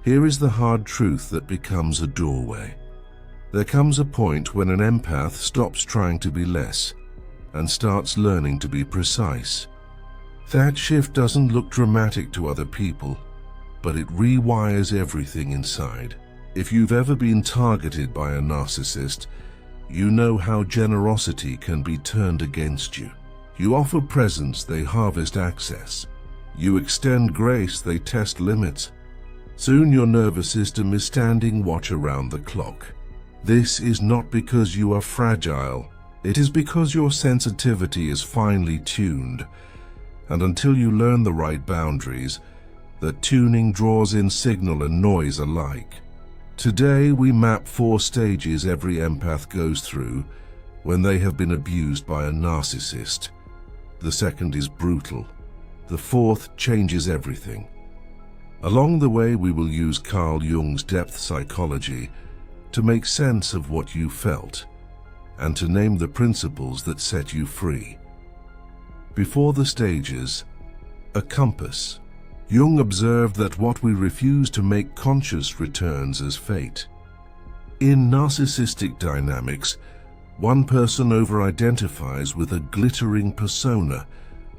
Here is the hard truth that becomes a doorway. There comes a point when an empath stops trying to be less and starts learning to be precise. That shift doesn't look dramatic to other people, but it rewires everything inside. If you've ever been targeted by a narcissist, you know how generosity can be turned against you. You offer presence, they harvest access. You extend grace, they test limits. Soon your nervous system is standing watch around the clock. This is not because you are fragile. It is because your sensitivity is finely tuned. And until you learn the right boundaries, the tuning draws in signal and noise alike. Today we map 4 stages every empath goes through when they have been abused by a narcissist. The second is brutal. The 4th changes everything. Along the way we will use Carl Jung's depth psychology to make sense of what you felt and to name the principles that set you free. Before the stages, a compass. Jung observed that what we refuse to make conscious returns as fate. In narcissistic dynamics, one person over-identifies with a glittering persona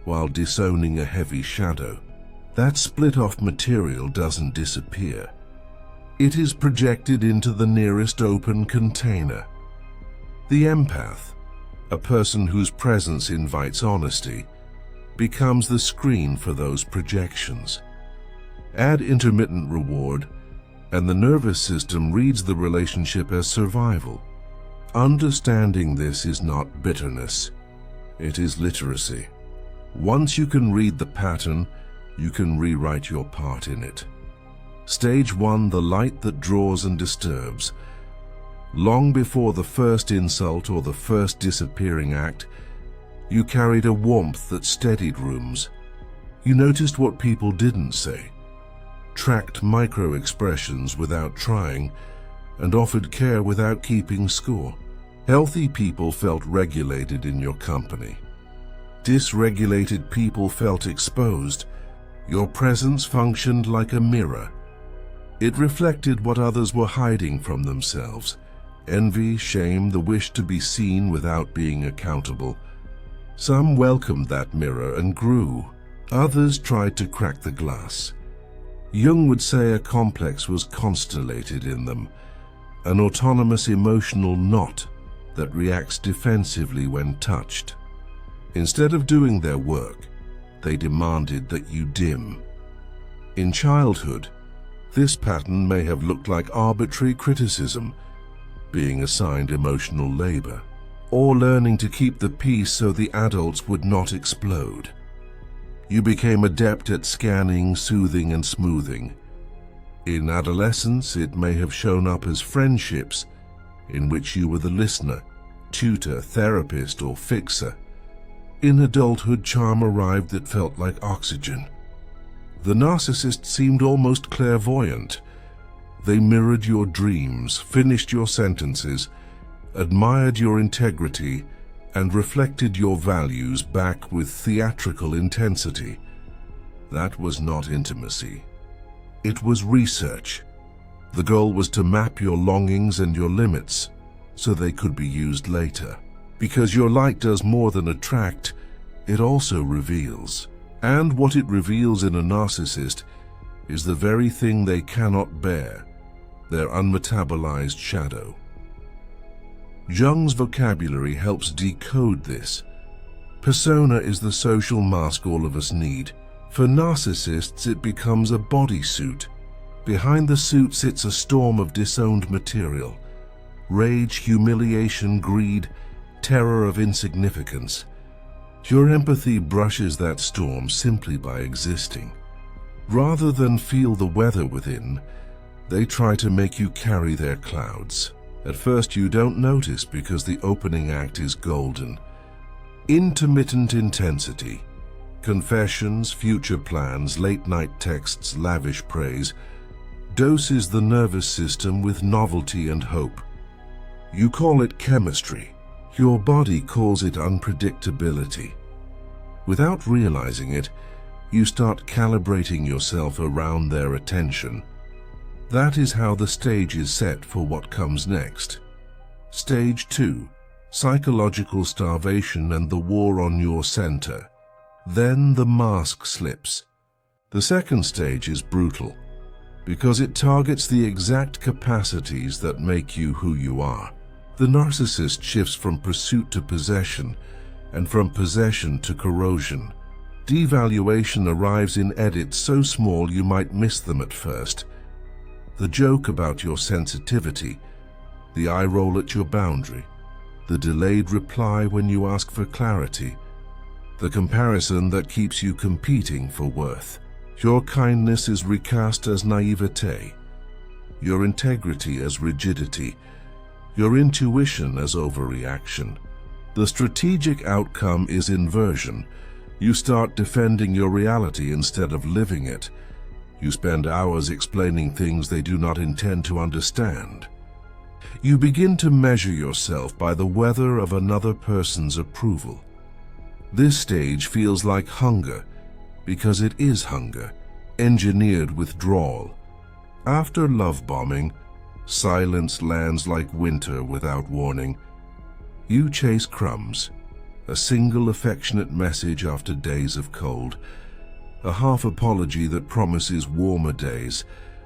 while disowning a heavy shadow. That split-off material doesn't disappear. It is projected into the nearest open container. The empath, a person whose presence invites honesty, becomes the screen for those projections. Add intermittent reward, and the nervous system reads the relationship as survival. Understanding this is not bitterness, it is literacy. Once you can read the pattern, you can rewrite your part in it. Stage 1, the light that draws and disturbs. Long before the first insult or the first disappearing act, you carried a warmth that steadied rooms. You noticed what people didn't say, tracked micro-expressions without trying, and offered care without keeping score. Healthy people felt regulated in your company. Dysregulated people felt exposed. Your presence functioned like a mirror. It reflected what others were hiding from themselves: envy, shame, the wish to be seen without being accountable. Some welcomed that mirror and grew. Others tried to crack the glass. Jung would say a complex was constellated in them, an autonomous emotional knot that reacts defensively when touched. Instead of doing their work, they demanded that you dim. In childhood, this pattern may have looked like arbitrary criticism, being assigned emotional labor, or learning to keep the peace so the adults would not explode. You became adept at scanning, soothing, and smoothing. In adolescence, it may have shown up as friendships in which you were the listener, tutor, therapist, or fixer. In adulthood, charm arrived that felt like oxygen. The narcissist seemed almost clairvoyant. They mirrored your dreams, finished your sentences, admired your integrity, and reflected your values back with theatrical intensity. That was not intimacy. It was research. The goal was to map your longings and your limits so they could be used later. Because your light does more than attract, it also reveals. And what it reveals in a narcissist is the very thing they cannot bear, their unmetabolized shadow. Jung's vocabulary helps decode this. Persona is the social mask all of us need. For narcissists, it becomes a bodysuit. Behind the suit sits a storm of disowned material: rage, humiliation, greed, terror of insignificance. Your empathy brushes that storm simply by existing. Rather than feel the weather within, they try to make you carry their clouds. At first you don't notice because the opening act is golden. Intermittent intensity. Confessions, future plans, late-night texts, lavish praise doses the nervous system with novelty and hope. You call it chemistry. Your body calls it unpredictability. Without realizing it, you start calibrating yourself around their attention. That is how the stage is set for what comes next. Stage 2. Psychological starvation and the war on your center. Then the mask slips. The second stage is brutal, because it targets the exact capacities that make you who you are. The narcissist shifts from pursuit to possession, and from possession to corrosion. Devaluation arrives in edits so small you might miss them at first. The joke about your sensitivity, the eye roll at your boundary, the delayed reply when you ask for clarity, the comparison that keeps you competing for worth. Your kindness is recast as naivete, your integrity as rigidity, your intuition as overreaction. The strategic outcome is inversion. You start defending your reality instead of living it. You spend hours explaining things they do not intend to understand. You begin to measure yourself by the weather of another person's approval. This stage feels like hunger, because it is hunger, engineered withdrawal. After love bombing, silence lands like winter without warning. You chase crumbs, a single affectionate message after days of cold, a half apology that promises warmer days,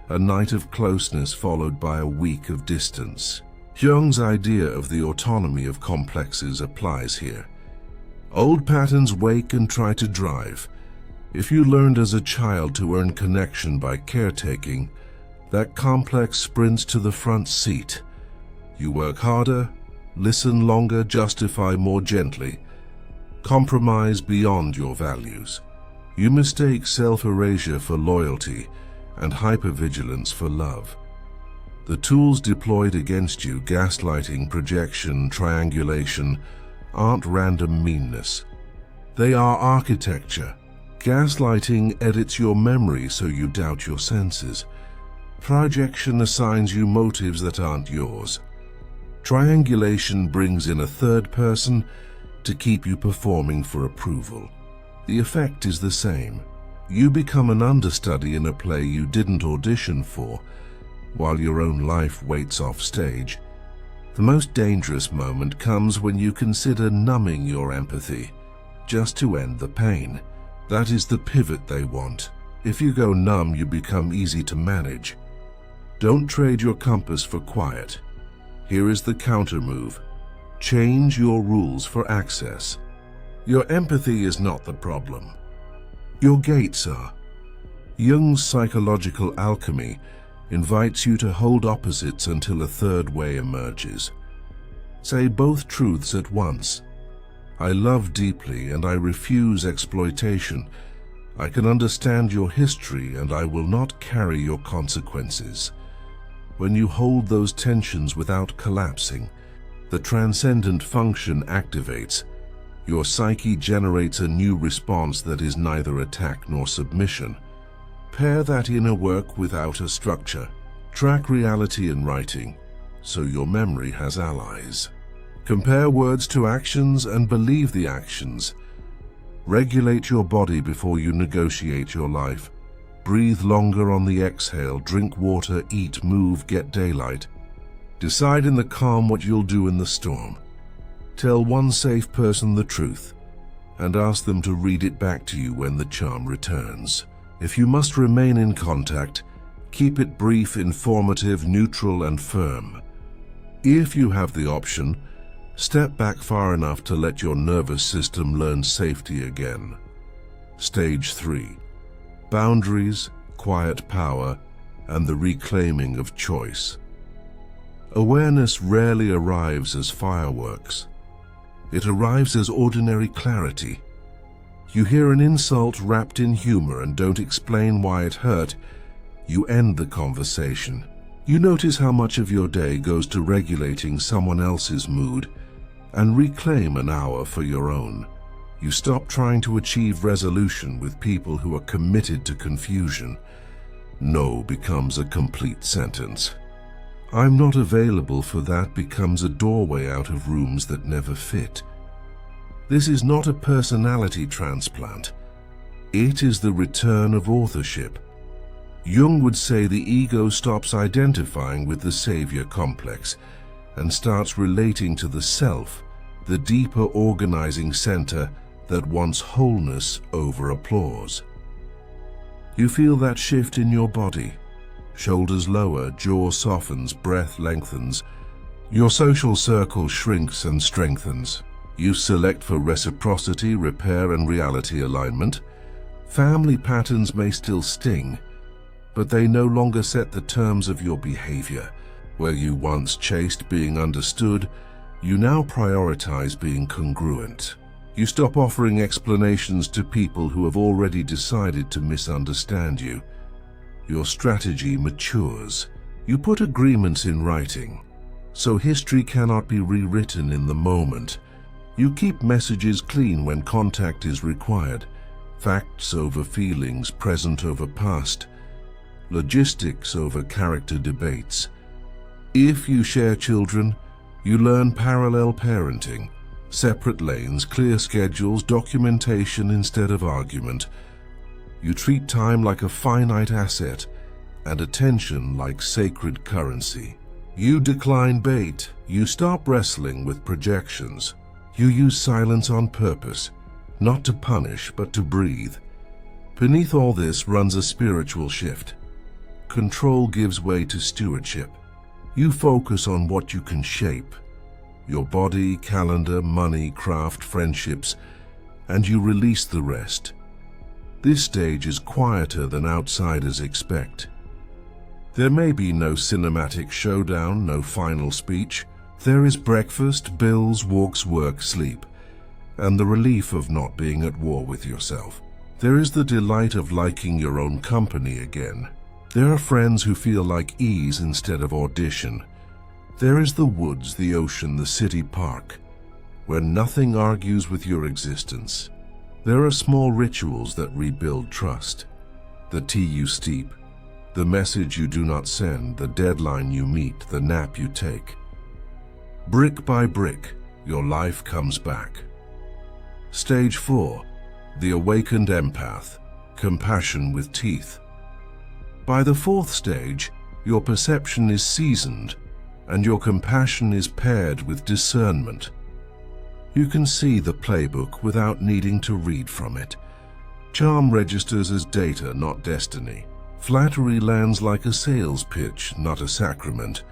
a night of closeness followed by a week of distance. Jung's idea of the autonomy of complexes applies here. Old patterns wake and try to drive. If you learned as a child to earn connection by caretaking, that complex sprints to the front seat. You work harder, listen longer, justify more gently, compromise beyond your values. You mistake self-erasure for loyalty and hypervigilance for love. The tools deployed against you, gaslighting, projection, triangulation, aren't random meanness. They are architecture. Gaslighting edits your memory so you doubt your senses. Projection assigns you motives that aren't yours. Triangulation brings in a third person to keep you performing for approval. The effect is the same. You become an understudy in a play you didn't audition for, while your own life waits off stage. The most dangerous moment comes when you consider numbing your empathy, just to end the pain. That is the pivot they want. If you go numb, you become easy to manage. Don't trade your compass for quiet. Here is the counter move. Change your rules for access. Your empathy is not the problem. Your gates are. Jung's psychological alchemy invites you to hold opposites until a third way emerges. Say both truths at once. I love deeply and I refuse exploitation. I can understand your history and I will not carry your consequences. When you hold those tensions without collapsing, the transcendent function activates. Your psyche generates a new response that is neither attack nor submission. Pair that inner work with outer structure. Track reality in writing, so your memory has allies. Compare words to actions and believe the actions. Regulate your body before you negotiate your life. Breathe longer on the exhale, drink water, eat, move, get daylight. Decide in the calm what you'll do in the storm. Tell one safe person the truth, and ask them to read it back to you when the charm returns. If you must remain in contact, keep it brief, informative, neutral, and firm. If you have the option, step back far enough to let your nervous system learn safety again. Stage 3. Boundaries, quiet power, and the reclaiming of choice. Awareness rarely arrives as fireworks. It arrives as ordinary clarity. You hear an insult wrapped in humor and don't explain why it hurt. You end the conversation. You notice how much of your day goes to regulating someone else's mood and reclaim an hour for your own. You stop trying to achieve resolution with people who are committed to confusion. No becomes a complete sentence. I'm not available for that becomes a doorway out of rooms that never fit. This is not a personality transplant. It is the return of authorship. Jung would say the ego stops identifying with the savior complex and starts relating to the self, the deeper organizing center that wants wholeness over applause. You feel that shift in your body. Shoulders lower, jaw softens, breath lengthens. Your social circle shrinks and strengthens. You select for reciprocity, repair, and reality alignment. Family patterns may still sting, but they no longer set the terms of your behavior. Where you once chased being understood, you now prioritize being congruent. You stop offering explanations to people who have already decided to misunderstand you. Your strategy matures. You put agreements in writing, so history cannot be rewritten in the moment. You keep messages clean when contact is required. Facts over feelings, present over past. Logistics over character debates. If you share children, you learn parallel parenting, separate lanes, clear schedules, documentation instead of argument. You treat time like a finite asset and attention like sacred currency. You decline bait. You stop wrestling with projections. You use silence on purpose, not to punish but to breathe. Beneath all this runs a spiritual shift. Control gives way to stewardship. You focus on what you can shape, your body, calendar, money, craft, friendships, and you release the rest. This stage is quieter than outsiders expect. There may be no cinematic showdown, no final speech. There is breakfast, bills, walks, work, sleep, and the relief of not being at war with yourself. There is the delight of liking your own company again. There are friends who feel like ease instead of audition. There is the woods, the ocean, the city park, where nothing argues with your existence. There are small rituals that rebuild trust. The tea you steep, the message you do not send, the deadline you meet, the nap you take. Brick by brick, your life comes back. Stage 4, the awakened empath, compassion with teeth. By the 4th stage, your perception is seasoned and your compassion is paired with discernment. You can see the playbook without needing to read from it. Charm registers as data, not destiny. Flattery lands like a sales pitch, not a sacrament.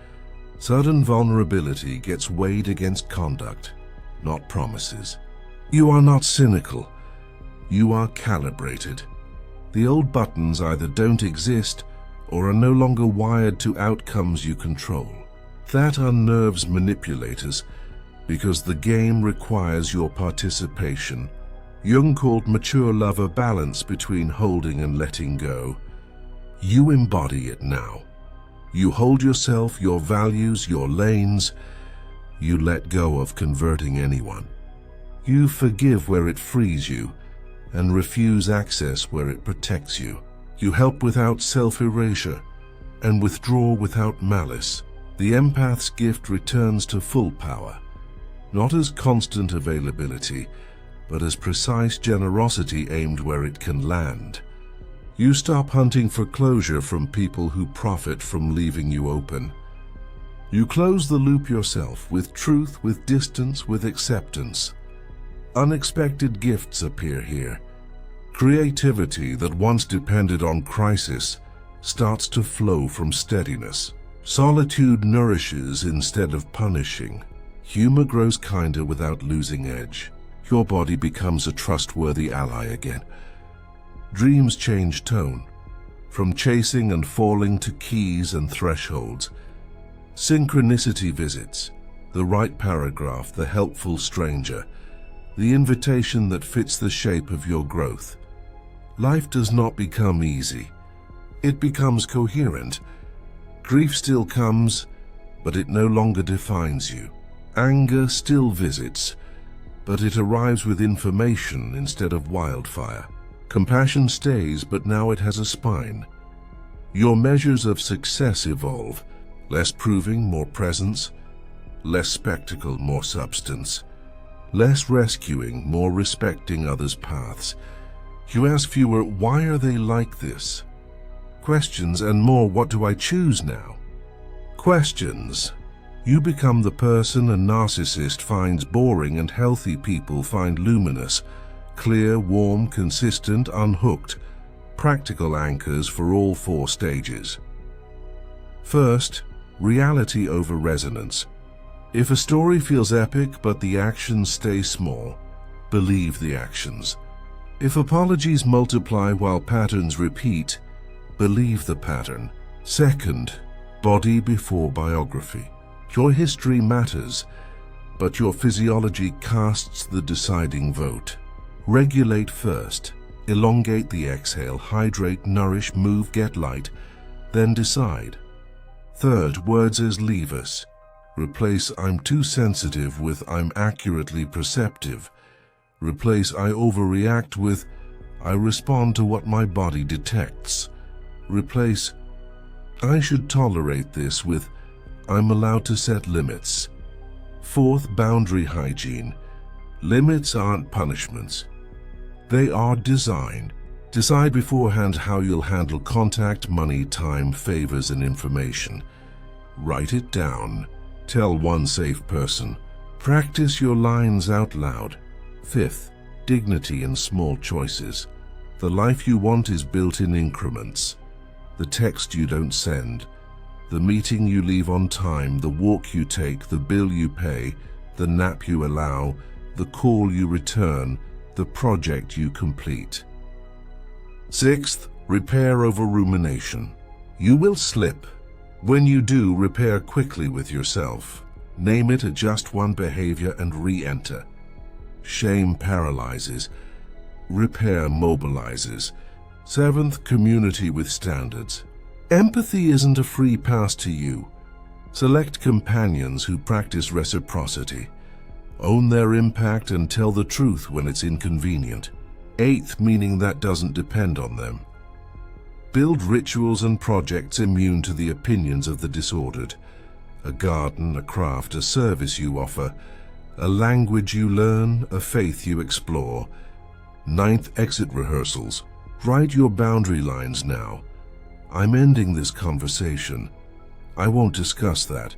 Sudden vulnerability gets weighed against conduct, not promises. You are not cynical. You are calibrated. The old buttons either don't exist or are no longer wired to outcomes you control. That unnerves manipulators because the game requires your participation. Jung called mature love a balance between holding and letting go. You embody it now. You hold yourself, your values, your lanes. You let go of converting anyone. You forgive where it frees you and refuse access where it protects you. You help without self-erasure and withdraw without malice. The empath's gift returns to full power, not as constant availability, but as precise generosity aimed where it can land. You stop hunting for closure from people who profit from leaving you open. You close the loop yourself with truth, with distance, with acceptance. Unexpected gifts appear here. Creativity that once depended on crisis starts to flow from steadiness. Solitude nourishes instead of punishing. Humor grows kinder without losing edge. Your body becomes a trustworthy ally again. Dreams change tone, from chasing and falling to keys and thresholds. Synchronicity visits, the right paragraph, the helpful stranger, the invitation that fits the shape of your growth. Life does not become easy. It becomes coherent. Grief still comes, but it no longer defines you. Anger still visits, but it arrives with information instead of wildfire. Compassion stays, but now it has a spine. Your measures of success evolve. Less proving, more presence. Less spectacle, more substance. Less rescuing, more respecting others' paths. You ask fewer, why are they like this? questions and more what do I choose now? Questions. You become the person a narcissist finds boring and healthy people find luminous, clear, warm, consistent, unhooked, practical anchors for all 4 stages. First, reality over resonance. If a story feels epic but the actions stay small, believe the actions. If apologies multiply while patterns repeat, believe the pattern. Second, body before biography. Your history matters, but your physiology casts the deciding vote. Regulate first. Elongate the exhale, hydrate, nourish, move, get light, then decide. Third, words as levers. Replace I'm too sensitive with I'm accurately perceptive. Replace I overreact with I respond to what my body detects. Replace I should tolerate this with I'm allowed to set limits. Fourth, boundary hygiene. Limits aren't punishments. They are design. Decide beforehand how you'll handle contact, money, time, favors, and information. Write it down. Tell one safe person. Practice your lines out loud. Fifth, dignity in small choices. The life you want is built in increments. The text you don't send, the meeting you leave on time, the walk you take, the bill you pay, the nap you allow, the call you return, the project you complete. Sixth, repair over rumination. You will slip. When you do, repair quickly with yourself. Name it, adjust one behavior, and re-enter. Shame paralyzes. Repair mobilizes. Seventh, community with standards. Empathy isn't a free pass to you. Select companions who practice reciprocity. Own their impact and tell the truth when it's inconvenient. Eighth, meaning that doesn't depend on them. Build rituals and projects immune to the opinions of the disordered. A garden, a craft, a service you offer, a language you learn, a faith you explore. Ninth, exit rehearsals. Write your boundary lines now. I'm ending this conversation. I won't discuss that.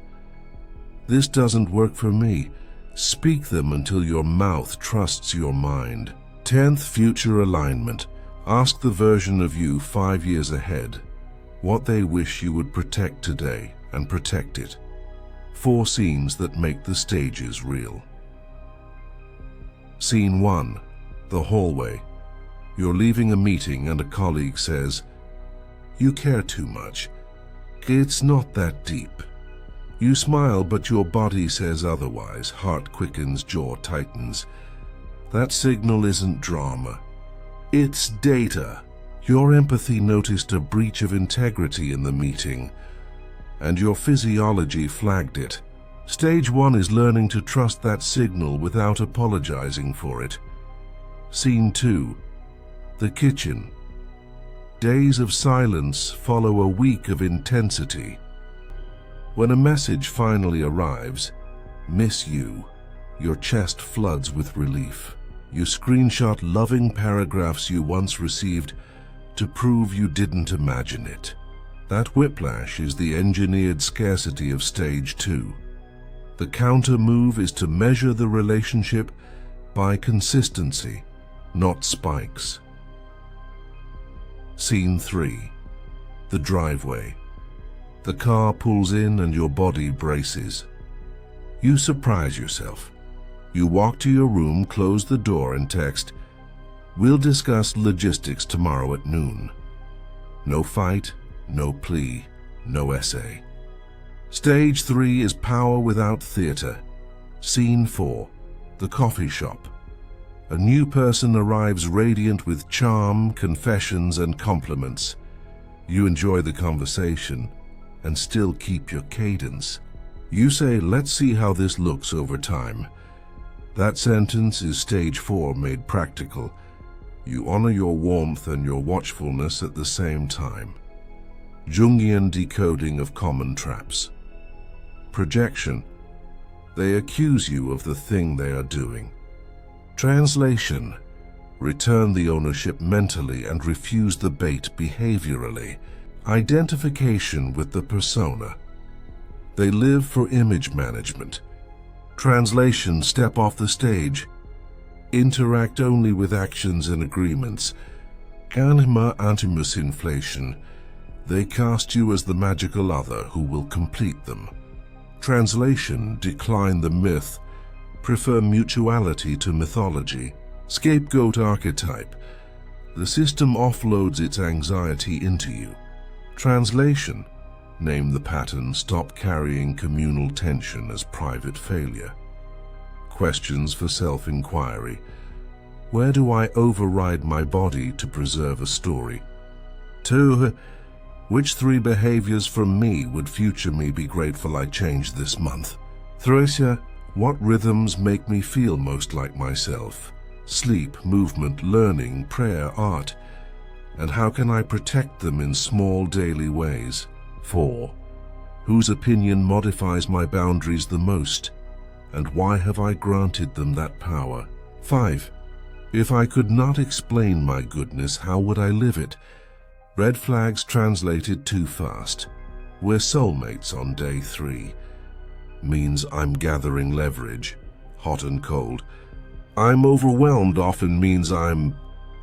This doesn't work for me. Speak them until your mouth trusts your mind. 10th, future alignment. Ask the version of you 5 years ahead what they wish you would protect today and protect it. 4 scenes that make the stages real. Scene 1. The hallway. You're leaving a meeting and a colleague says, "You care too much. It's not that deep." You smile, but your body says otherwise. Heart quickens, jaw tightens. That signal isn't drama. It's data. Your empathy noticed a breach of integrity in the meeting, and your physiology flagged it. Stage 1 is learning to trust that signal without apologizing for it. Scene 2. The kitchen. Days of silence follow a week of intensity. When a message finally arrives, "Miss you," your chest floods with relief. You screenshot loving paragraphs you once received to prove you didn't imagine it. That whiplash is the engineered scarcity of stage 2. The counter move is to measure the relationship by consistency, not spikes. Scene 3. The driveway. The car pulls in and your body braces. You surprise yourself. You walk to your room, close the door, and text, "We'll discuss logistics tomorrow at noon." No fight, no plea, no essay. Stage 3 is power without theater. Scene 4. The coffee shop. A new person arrives radiant with charm, confessions, and compliments. You enjoy the conversation and still keep your cadence. You say, "Let's see how this looks over time." That sentence is stage 4 made practical. You honor your warmth and your watchfulness at the same time. Jungian decoding of common traps. Projection. They accuse you of the thing they are doing. Translation. Return the ownership mentally and refuse the bait behaviorally. Identification with the persona. They live for image management. Translation: step off the stage. Interact only with actions and agreements. Anima animus inflation. They cast you as the magical other who will complete them. Translation: decline the myth. Prefer mutuality to mythology. Scapegoat archetype. The system offloads its anxiety into you. Translation: name the pattern, stop carrying communal tension as private failure. Questions for self-inquiry. Where do I override my body to preserve a story? 2. Which 3 behaviors from me would future me be grateful I changed this month? 3. What rhythms make me feel most like myself? Sleep, movement, learning, prayer, art. And how can I protect them in small daily ways? 4. Whose opinion modifies my boundaries the most? And why have I granted them that power? 5. If I could not explain my goodness, how would I live it? Red flags translated too fast. We're soulmates on day 3. Means I'm gathering leverage, hot and cold. I'm overwhelmed often means I'm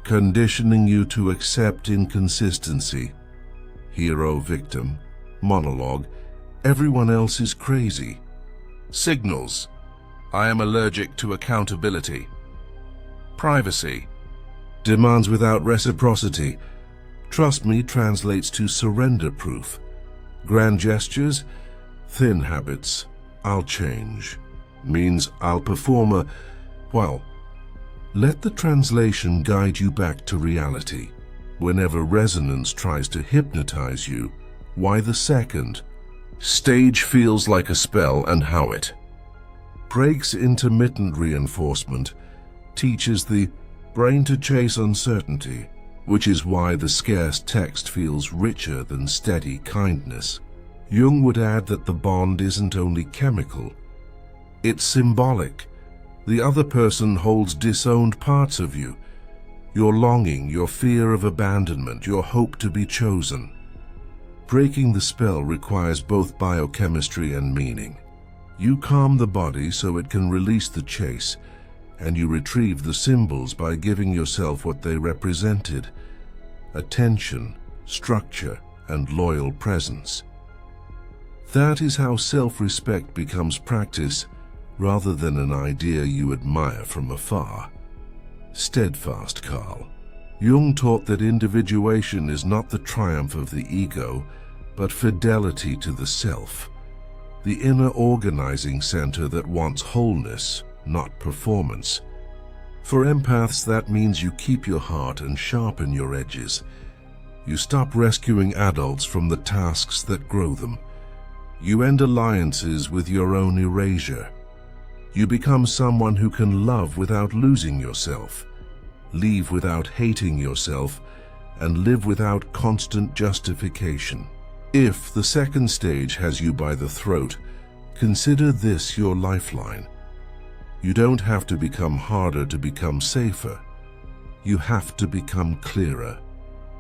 conditioning you to accept inconsistency. Hero, victim, monologue, everyone else is crazy. Signals: I am allergic to accountability. Privacy: demands without reciprocity. Trust me translates to surrender proof. Grand gestures: thin habits. I'll change. Means I'll perform a, well, let the translation guide you back to reality. Whenever resonance tries to hypnotize you, why the second? Stage feels like a spell, and how it breaks intermittent reinforcement, teaches the brain to chase uncertainty, which is why the scarce text feels richer than steady kindness. Jung would add that the bond isn't only chemical, it's symbolic. The other person holds disowned parts of you, your longing, your fear of abandonment, your hope to be chosen. Breaking the spell requires both biochemistry and meaning. You calm the body so it can release the chase, and you retrieve the symbols by giving yourself what they represented: attention, structure, and loyal presence. That is how self-respect becomes practice rather than an idea you admire from afar. Steadfast Carl. Jung taught that individuation is not the triumph of the ego, but fidelity to the self, the inner organizing center that wants wholeness, not performance. For empaths, that means you keep your heart and sharpen your edges. You stop rescuing adults from the tasks that grow them. You end alliances with your own erasure. You become someone who can love without losing yourself, leave without hating yourself, and live without constant justification. If the second stage has you by the throat, consider this your lifeline. You don't have to become harder to become safer. You have to become clearer.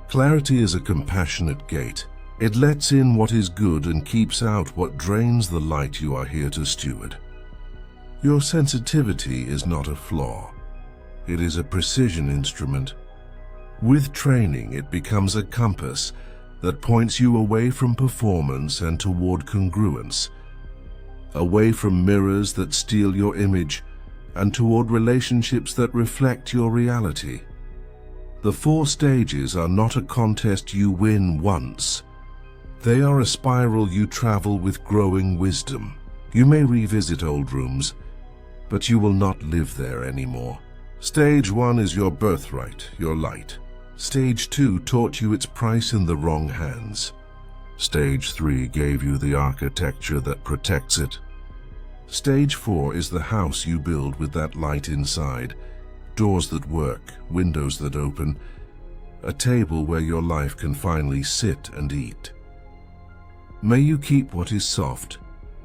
Clarity is a compassionate gate. It lets in what is good and keeps out what drains the light you are here to steward. Your sensitivity is not a flaw. It is a precision instrument. With training, it becomes a compass that points you away from performance and toward congruence, away from mirrors that steal your image and toward relationships that reflect your reality. The 4 stages are not a contest you win once. They are a spiral you travel with growing wisdom. You may revisit old rooms, but you will not live there anymore. Stage 1 is your birthright, your light. Stage 2 taught you its price in the wrong hands. Stage 3 gave you the architecture that protects it. Stage 4 is the house you build with that light inside, doors that work, windows that open, a table where your life can finally sit and eat. May you keep what is soft,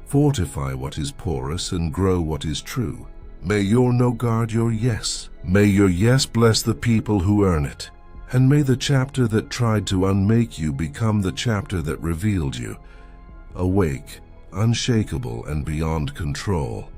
fortify what is porous, and grow what is true. May your no guard your yes. May your yes bless the people who earn it. And may the chapter that tried to unmake you become the chapter that revealed you, awake, unshakable, and beyond control.